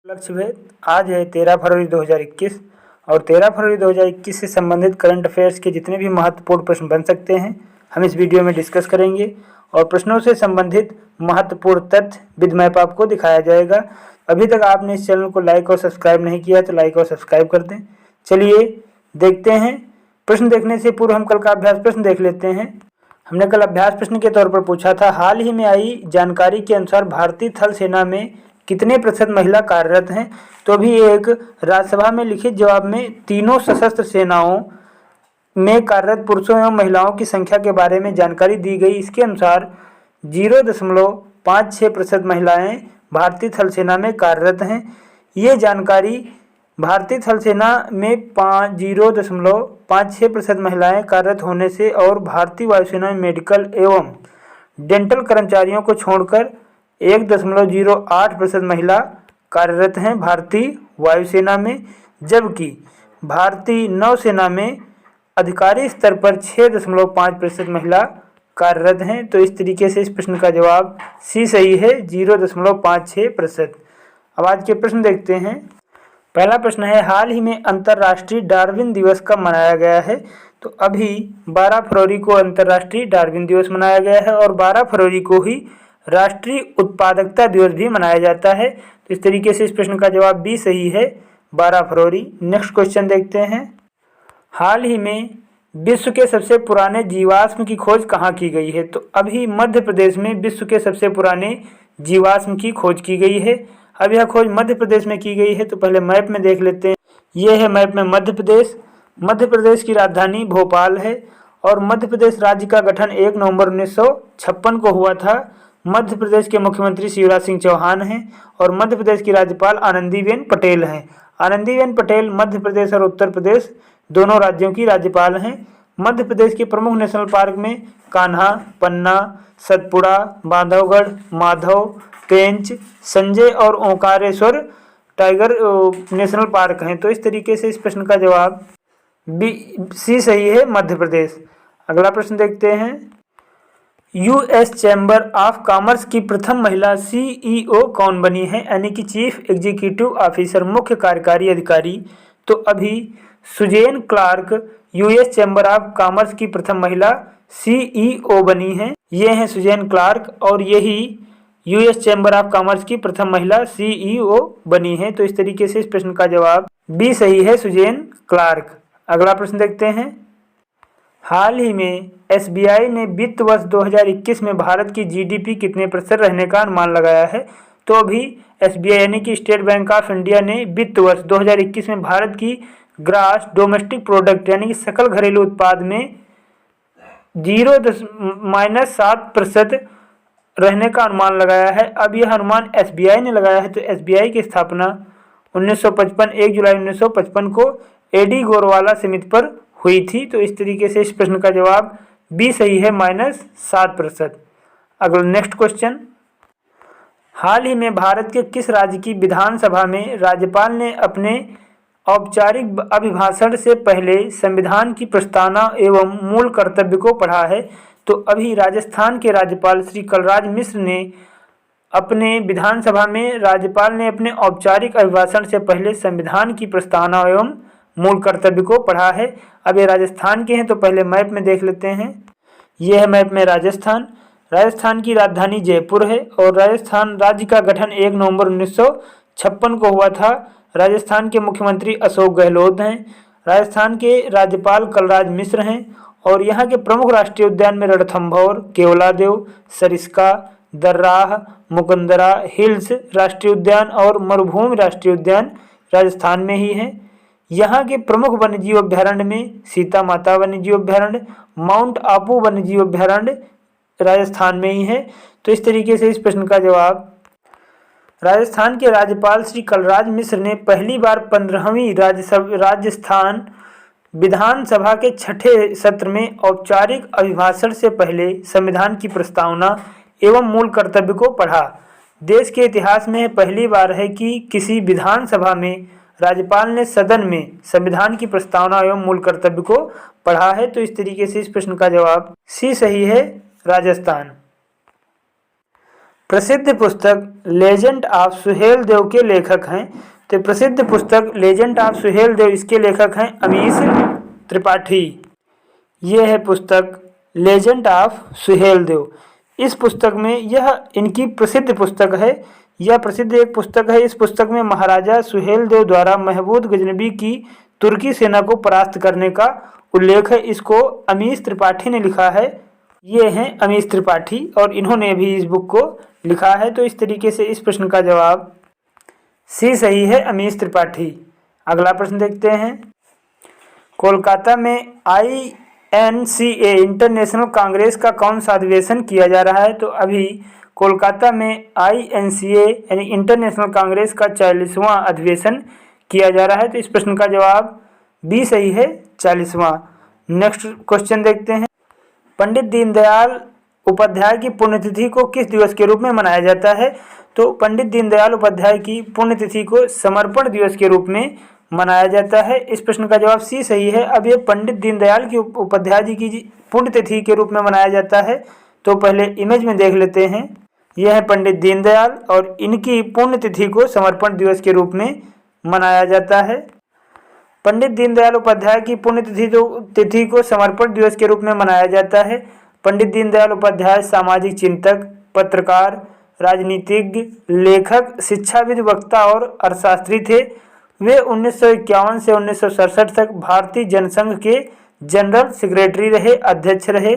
लक्ष्य भेद आज है 13 फरवरी 2021 और 13 फरवरी 2021 से संबंधित करंट अफेयर्स के जितने भी महत्वपूर्ण प्रश्न बन सकते हैं हम इस वीडियो में डिस्कस करेंगे और प्रश्नों से संबंधित महत्वपूर्ण तथ्य विद मैप आपको दिखाया जाएगा। अभी तक आपने इस चैनल को लाइक और सब्सक्राइब नहीं किया तो लाइक और सब्सक्राइब कर दें। चलिए देखते हैं। प्रश्न देखने से पूर्व हम कल का अभ्यास प्रश्न देख लेते हैं। हमने कल अभ्यास प्रश्न के तौर पर पूछा था, हाल ही में आई जानकारी के अनुसार भारतीय थल सेना में कितने प्रतिशत महिला कार्यरत हैं। तो अभी एक राज्यसभा में लिखित जवाब में तीनों सशस्त्र सेनाओं में कार्यरत पुरुषों एवं महिलाओं की संख्या के बारे में जानकारी दी गई। इसके अनुसार 0.56% महिलाएं भारतीय थल सेना में कार्यरत हैं। ये जानकारी भारतीय थल सेना में 0.56% महिलाएं कार्यरत होने से और भारतीय वायुसेना में मेडिकल एवं डेंटल कर्मचारियों को छोड़कर 1.08% महिला कार्यरत हैं भारतीय वायुसेना में, जबकि भारतीय नौसेना में अधिकारी स्तर पर 6.5% महिला कार्यरत हैं। तो इस तरीके से इस प्रश्न का जवाब सी सही है, 0.56%। अब आज के प्रश्न देखते हैं। पहला प्रश्न है, हाल ही में अंतर्राष्ट्रीय डार्विन दिवस कब मनाया गया है। तो अभी 12 फरवरी को अंतर्राष्ट्रीय डार्विन दिवस मनाया गया है और 12 फरवरी को ही राष्ट्रीय उत्पादकता दिवस भी मनाया जाता है। तो इस तरीके से इस प्रश्न का जवाब बी सही है, 12 फरवरी। नेक्स्ट क्वेश्चन देखते हैं। हाल ही में विश्व के सबसे पुराने जीवाश्म की खोज कहाँ की गई है। तो अभी मध्य प्रदेश में विश्व के सबसे पुराने जीवाश्म की खोज की गई है। अब यह खोज मध्य प्रदेश में की गई है। तो पहले मैप में देख लेते हैं। यह है मैप में मध्य प्रदेश। मध्य प्रदेश की राजधानी भोपाल है और मध्य प्रदेश राज्य का गठन 1 नवंबर 1956 को हुआ था। मध्य प्रदेश के मुख्यमंत्री शिवराज सिंह चौहान हैं और मध्य प्रदेश की राज्यपाल आनंदीबेन पटेल हैं। आनंदीबेन पटेल मध्य प्रदेश और उत्तर प्रदेश दोनों राज्यों की राज्यपाल हैं। मध्य प्रदेश के प्रमुख नेशनल पार्क में कान्हा, पन्ना, सतपुड़ा, बांधवगढ़, माधव, पेंच, संजय और ओंकारेश्वर टाइगर नेशनल पार्क हैं। तो इस तरीके से इस प्रश्न का जवाब बी सी सही है, मध्य प्रदेश। अगला प्रश्न देखते हैं। यूएस चैम्बर ऑफ कॉमर्स की प्रथम महिला सीईओ कौन बनी है, यानी कि चीफ एग्जीक्यूटिव ऑफिसर, मुख्य कार्यकारी अधिकारी। तो अभी Suzanne Clark US chamber of commerce की प्रथम महिला सीईओ बनी हैं। ये हैं सुजेन क्लार्क और यही यूएस चैम्बर ऑफ कॉमर्स की प्रथम महिला सीईओ बनी है। तो इस तरीके से इस प्रश्न का जवाब बी सही है, सुजेन क्लार्क। अगला प्रश्न देखते हैं। हाल ही में एसबीआई ने वित्त वर्ष 2021 में भारत की जीडीपी कितने प्रतिशत रहने का अनुमान लगाया है। तो अभी एसबीआई यानी कि स्टेट बैंक ऑफ इंडिया ने वित्त वर्ष 2021 में भारत की ग्रास डोमेस्टिक प्रोडक्ट यानी कि सकल घरेलू उत्पाद में 0.7% रहने का अनुमान लगाया है। अब यह अनुमान एसबीआई ने लगाया है। तो एसबीआई की स्थापना 1955 1 जुलाई 1955 को एडी गोरवाला समिति पर हुई थी। तो इस तरीके से इस प्रश्न का जवाब बी सही है, -7%। अगला नेक्स्ट क्वेश्चन। हाल ही में भारत के किस राज्य की विधानसभा में राज्यपाल ने अपने औपचारिक अभिभाषण से पहले संविधान की प्रस्तावना एवं मूल कर्तव्य को पढ़ा है। तो अभी राजस्थान के राज्यपाल श्री कलराज मिश्र ने अपने विधानसभा में राज्यपाल ने अपने औपचारिक अभिभाषण से पहले संविधान की प्रस्तावना एवं मूल कर्तव्य को पढ़ा है। अब ये राजस्थान के हैं तो पहले मैप में देख लेते हैं। ये है मैप में राजस्थान। राजस्थान की राजधानी जयपुर है और राजस्थान राज्य का गठन 1 नवंबर 1956 को हुआ था। राजस्थान के मुख्यमंत्री अशोक गहलोत हैं। राजस्थान के राज्यपाल कलराज मिश्र हैं और यहाँ के प्रमुख राष्ट्रीय उद्यान में रणथंभौर, केवलादेव, सरिस्का, दर्राह, मुकुंदरा हिल्स राष्ट्रीय उद्यान और मरुभूमि राष्ट्रीय उद्यान राजस्थान में ही हैं। यहाँ के प्रमुख वन्यजीव अभ्यारण्य में सीता माता वन्यजीव अभ्यारण्य, माउंट आबू वन्यजीव अभ्यारण्य राजस्थान में ही है। तो इस तरीके से इस प्रश्न का जवाब राजस्थान के राज्यपाल श्री कलराज मिश्र ने पहली बार 15वीं राजस्थान विधानसभा के 6ठे सत्र में औपचारिक अभिभाषण से पहले संविधान की प्रस्तावना एवं मूल कर्तव्य को पढ़ा। देश के इतिहास में पहली बार है कि किसी विधानसभा में राज्यपाल ने सदन में संविधान की प्रस्तावना एवं मूल कर्तव्य को पढ़ा है। तो इस तरीके से इस प्रश्न का जवाब सी सही है, राजस्थान। प्रसिद्ध पुस्तक लेजेंड ऑफ सुहेल देव के लेखक हैं। तो प्रसिद्ध पुस्तक लेजेंड ऑफ सुहेल देव, इसके लेखक हैं अमीश त्रिपाठी। ये है पुस्तक लेजेंड ऑफ सुहेल देव। इस पुस्तक में, यह इनकी प्रसिद्ध पुस्तक है, यह प्रसिद्ध एक पुस्तक है। इस पुस्तक में महाराजा सुहेल देव द्वारा महमूद गजनबी की तुर्की सेना को परास्त करने का उल्लेख है। इसको अमीश त्रिपाठी ने लिखा है। ये हैं अमीश त्रिपाठी और इन्होंने भी इस बुक को लिखा है। तो इस तरीके से इस प्रश्न का जवाब सी सही है, अमीश त्रिपाठी। अगला प्रश्न देखते हैं। कोलकाता में INCA इंटरनेशनल कांग्रेस का कौन सा अधिवेशन किया जा रहा है? तो अभी कोलकाता में INCA यानी इंटरनेशनल कांग्रेस का 40वां अधिवेशन किया जा रहा है। तो इस प्रश्न का जवाब बी सही है, 40वां। नेक्स्ट क्वेश्चन देखते हैं। पंडित दीनदयाल उपाध्याय की पुण्यतिथि को किस दिवस के रूप में मनाया जाता है? तो पंडित दीनदयाल उपाध्याय की पुण्यतिथि को समर्पण दिवस के रूप में मनाया जाता है। इस प्रश्न का जवाब सी सही है। अब ये पंडित दीनदयाल की उपाध्याय जी की पुण्यतिथि के रूप में मनाया जाता है। तो पहले इमेज में देख लेते हैं। यह है पंडित दीनदयाल और इनकी पुण्यतिथि को समर्पण दिवस के रूप में मनाया जाता है। पंडित दीनदयाल उपाध्याय की पुण्यतिथि को समर्पण दिवस के रूप में मनाया जाता है। पंडित दीनदयाल उपाध्याय सामाजिक चिंतक, पत्रकार, राजनीतिज्ञ, लेखक, शिक्षाविद, वक्ता और अर्थशास्त्री थे। वे 1951 से 1967 तक भारतीय जनसंघ के जनरल सेक्रेटरी रहे, अध्यक्ष रहे।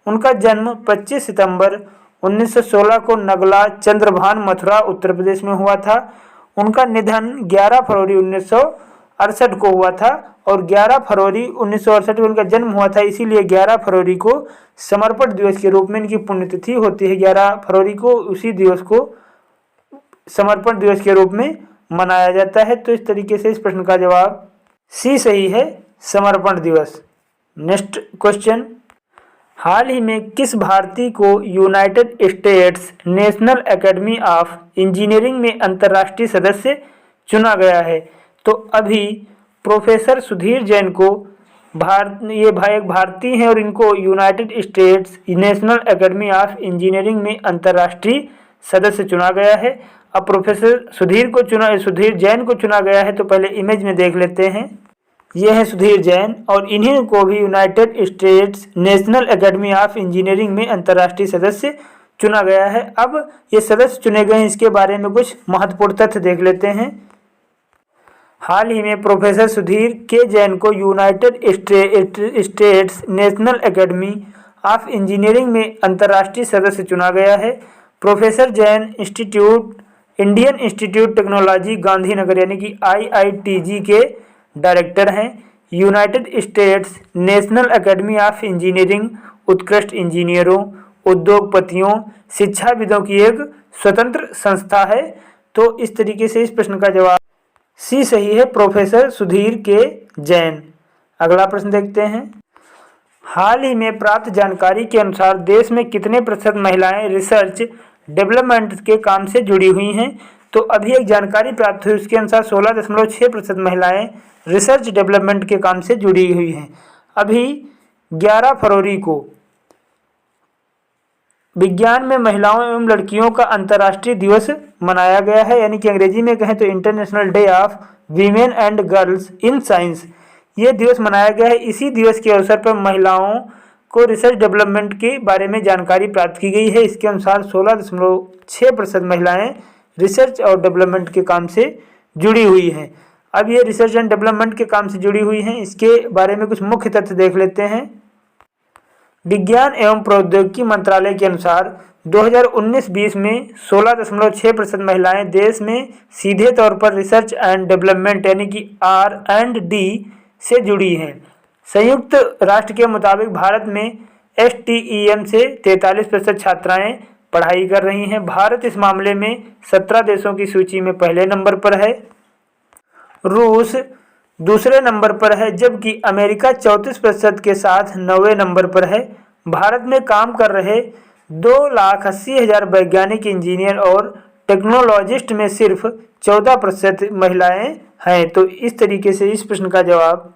उनका जन्म 25 सितंबर 1916 को नगला, चंद्रभान, मथुरा, उत्तर प्रदेश में हुआ था। उनका निधन 11 फरवरी 1968 को हुआ था और 11 फरवरी 1968 को उनका जन्म हुआ था, इसीलिए 11 फरवरी को समर्पण दिवस के रूप में इनकी पुण्यतिथि होती है। 11 फरवरी को उसी दिवस को समर्पण दिवस के रूप में मनाया जाता है। तो इस तरीके से इस प्रश्न का जवाब सी सही है, समर्पण दिवस। Next question. हाल ही में किस भारतीय को United states national academy of engineering में अंतर्राष्ट्रीय सदस्य चुना गया है? तो अभी प्रोफेसर सुधीर जैन को ये एक भारतीय हैं और इनको United states national academy of engineering में अंतर्राष्ट्रीय सदस्य चुना गया है। अब प्रोफेसर सुधीर जैन को चुना गया है। तो पहले इमेज में देख लेते हैं। ये है सुधीर जैन और इन्हीं को भी United states national academy of engineering में अंतर्राष्ट्रीय सदस्य चुना गया है। अब ये सदस्य चुने गए हैं, इसके बारे में कुछ महत्वपूर्ण तथ्य देख लेते हैं। हाल ही में प्रोफेसर सुधीर के जैन को United states national academy of engineering में अंतर्राष्ट्रीय सदस्य चुना गया है। Professor Jain Indian institute technology Gandhinagar यानी कि IITG के डायरेक्टर हैं। United states national academy of engineering उत्कृष्ट इंजीनियरों, उद्योगपतियों, शिक्षाविदों की एक स्वतंत्र संस्था है। तो इस तरीके से इस प्रश्न का जवाब सी सही है, प्रोफेसर सुधीर के जैन। अगला प्रश्न देखते हैं। हाल ही में प्राप्त जानकारी के अनुसार देश में कितने प्रतिशत महिलाएं रिसर्च डेवलपमेंट के काम से जुड़ी हुई हैं? तो अभी एक जानकारी प्राप्त हुई, उसके अनुसार 16.6% महिलाएं रिसर्च डेवलपमेंट के काम से जुड़ी हुई हैं। अभी 11 फरवरी को विज्ञान में महिलाओं एवं लड़कियों का अंतर्राष्ट्रीय दिवस मनाया गया है, यानी कि अंग्रेजी में कहें तो international day of women and girls in science. ये दिवस मनाया गया है। इसी दिवस के अवसर पर महिलाओं को रिसर्च डेवलपमेंट के बारे में जानकारी प्राप्त की गई है। इसके अनुसार 16.6% महिलाएं रिसर्च और डेवलपमेंट के काम से जुड़ी हुई हैं। अब ये रिसर्च एंड डेवलपमेंट के काम से जुड़ी हुई हैं, इसके बारे में कुछ मुख्य तथ्य देख लेते हैं। विज्ञान एवं प्रौद्योगिकी मंत्रालय के अनुसार 2019-20 में 16.6% महिलाएं देश में सीधे तौर पर रिसर्च एंड डेवलपमेंट यानी कि R&D से जुड़ी हैं। संयुक्त राष्ट्र के मुताबिक भारत में STEM से 43% छात्राएं पढ़ाई कर रही हैं। भारत इस मामले में 17 देशों की सूची में पहले नंबर पर है। रूस दूसरे नंबर पर है, जबकि अमेरिका 34% के साथ 9वें नंबर पर है। भारत में काम कर रहे 2,80,000 वैज्ञानिक, इंजीनियर और टेक्नोलॉजिस्ट में सिर्फ 14% महिलाएं हैं। तो इस तरीके से इस प्रश्न का जवाब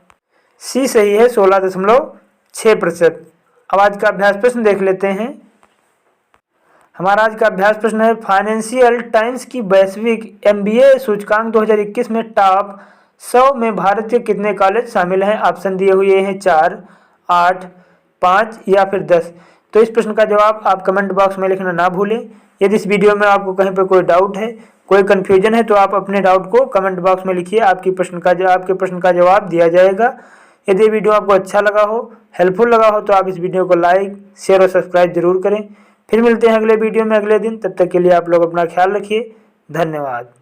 सी सही है, 16.6%। अब आज का अभ्यास प्रश्न देख लेते हैं। हमारा आज का अभ्यास प्रश्न है, फाइनेंशियल टाइम्स की वैश्विक MBA सूचकांक 2021 में टॉप 100 में भारत के कितने कॉलेज शामिल हैं? ऑप्शन दिए हुए हैं 4, 8, 5 या फिर 10। तो इस प्रश्न का जवाब आप कमेंट बॉक्स में लिखना ना भूलें। यदि इस वीडियो में आपको कहीं पर कोई डाउट है, कोई कन्फ्यूजन है, तो आप अपने डाउट को कमेंट बॉक्स में लिखिए, आपके प्रश्न का जवाब दिया जाएगा। यदि वीडियो आपको अच्छा लगा हो, हेल्पफुल लगा हो, तो आप इस वीडियो को लाइक, शेयर और सब्सक्राइब जरूर करें। फिर मिलते हैं अगले वीडियो में अगले दिन। तब तक के लिए आप लोग अपना ख्याल रखिए। धन्यवाद।